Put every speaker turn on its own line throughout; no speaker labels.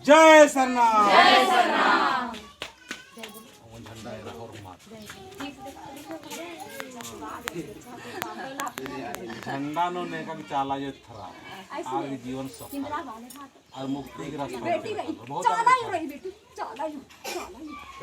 जय सरना झंडा नो ने का चाला ये थरा आगे जीवन सफल और मुक्ति के रास्ता बहुत
चाला ही रही बेटी चाला ही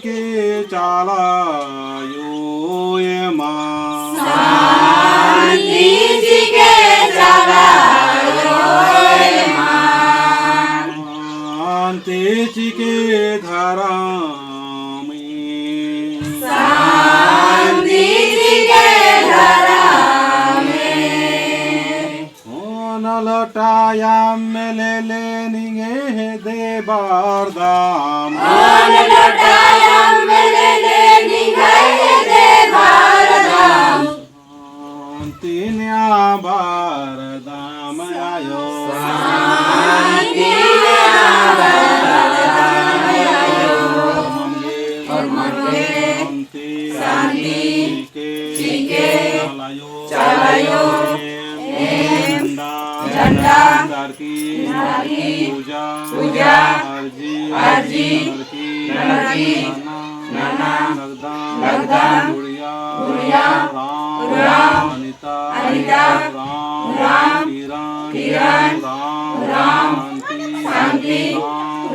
के चाला यो ये माँ
शांति जी के चाला यो ये माँ
शांति जी के धारा में
शांति जी के धारा में
न लौटाया मिले लेनिगे दे बारदाम
लौटाया मिले लेनिगे दे बारदाम
शांतिन्या बारदाम आयो
शांतिन्या बारदाम आयो शांति के चलायो झंडा पूजा अर्जी नाना लगदान गुड़िया राम अनिता किरण शांति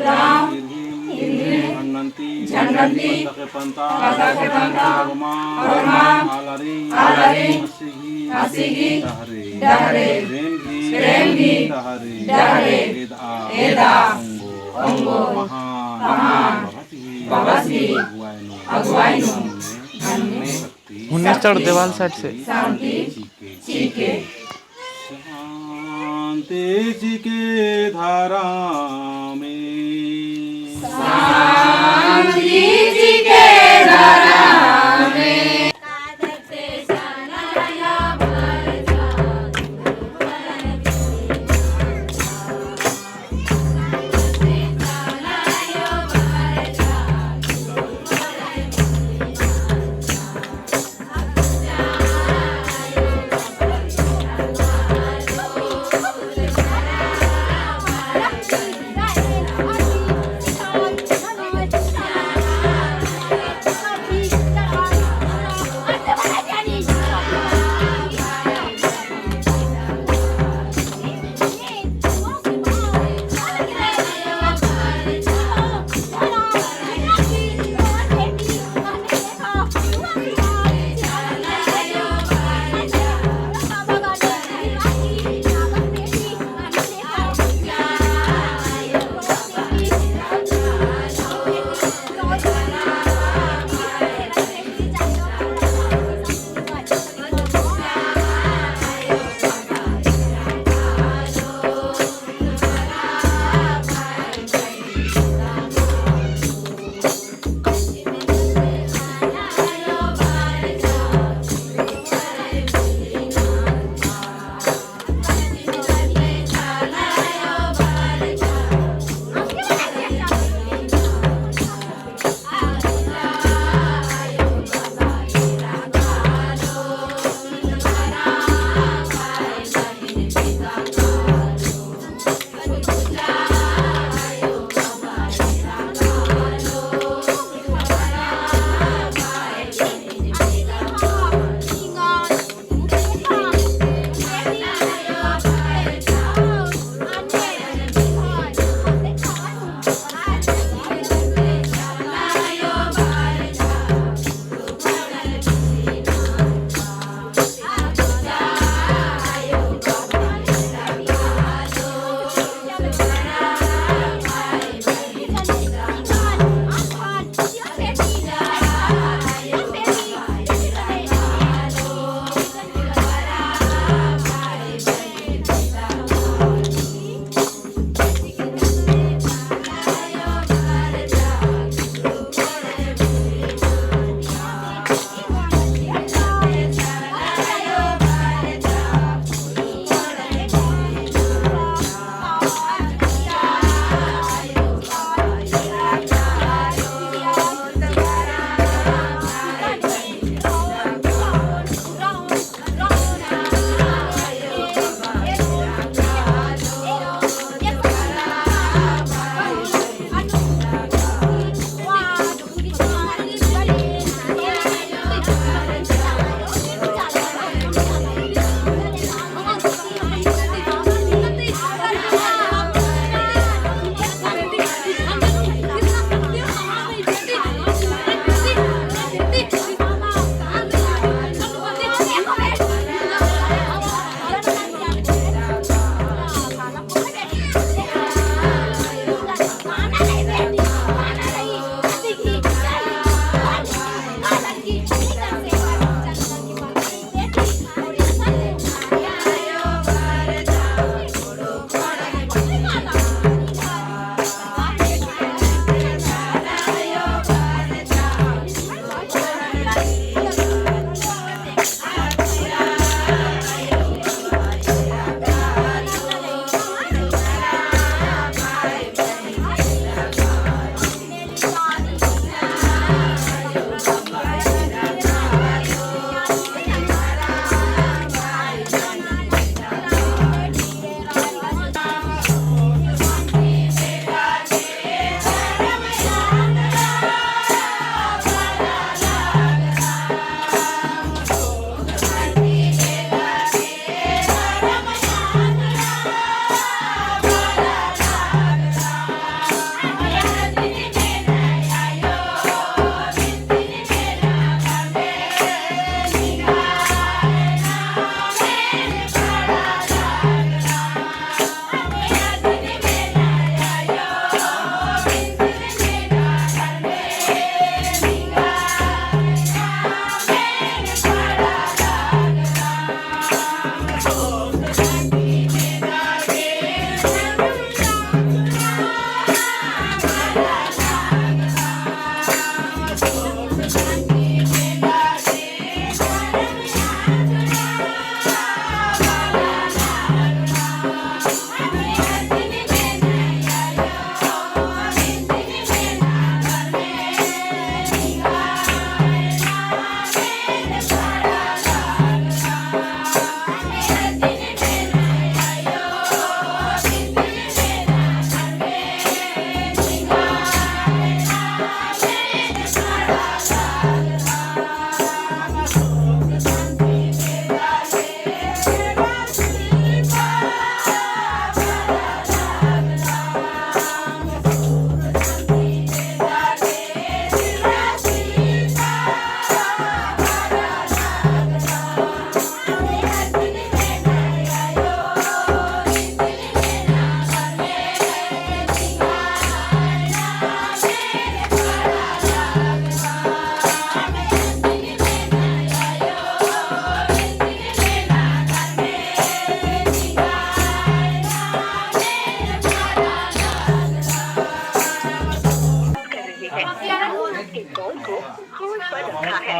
Ram Janganti
Janganti
Patakepanta
Patakepanta
Orma
Orma
Alari
Alari
Asigi
Asigi
Dahare
Dahare
Remgi
Remgi
Dahare
Dahare
Eda
Eda
Onggo Mahan
Babasi Aguainu
Sakti
19 चढ़ देवाल साइड से
Santi Chike
शांति जी के धारा में
Santi Chike Dara में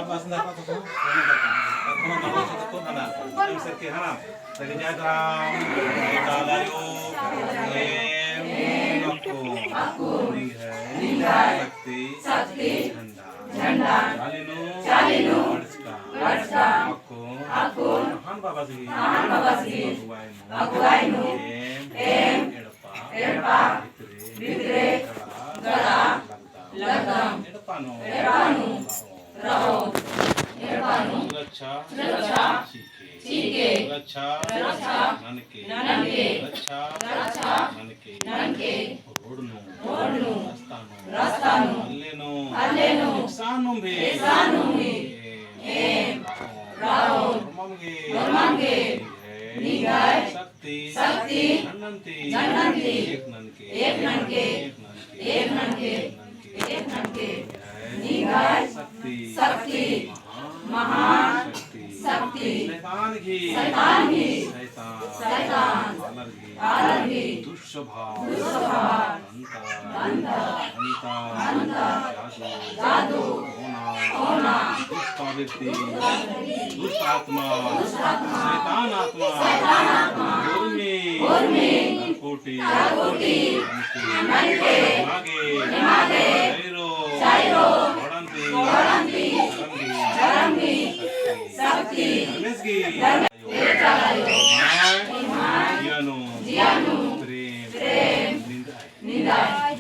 पासून दाखवा तसं कोण दाखवायचं तो म्हणा एम सरके हा सगळे जय राम कालायो एम नको निघाय शक्ती झंडा चालीनो वडस्का आको महान बाबाजी अगुवायनो एम एडपा भित्रे गळा लगम एडपानो राहो रक्षा चीके रक्षा ननके रक्षा ननके रोडनो रस्तानो अल्लेनो सानुंबे राहो रमंगे निगाय शक्ति नन्नंती एक ननके निगाय शक्ति महान शक्ति शैतान अलर्गी दुष्स्वभाव अंता जादू होना दुष्टावृत्ति दुष्ट आत्मा शैतान आत्मा उर्मी कोटि मागे जाइरो वडंती शक्ति जियानु प्रेम निंदाय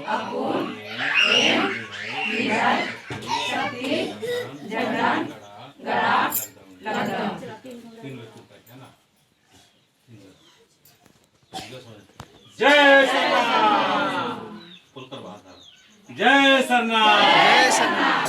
अपुन शक्ति जगदान गड़ा लगदम जय सरनाम जय सरनाम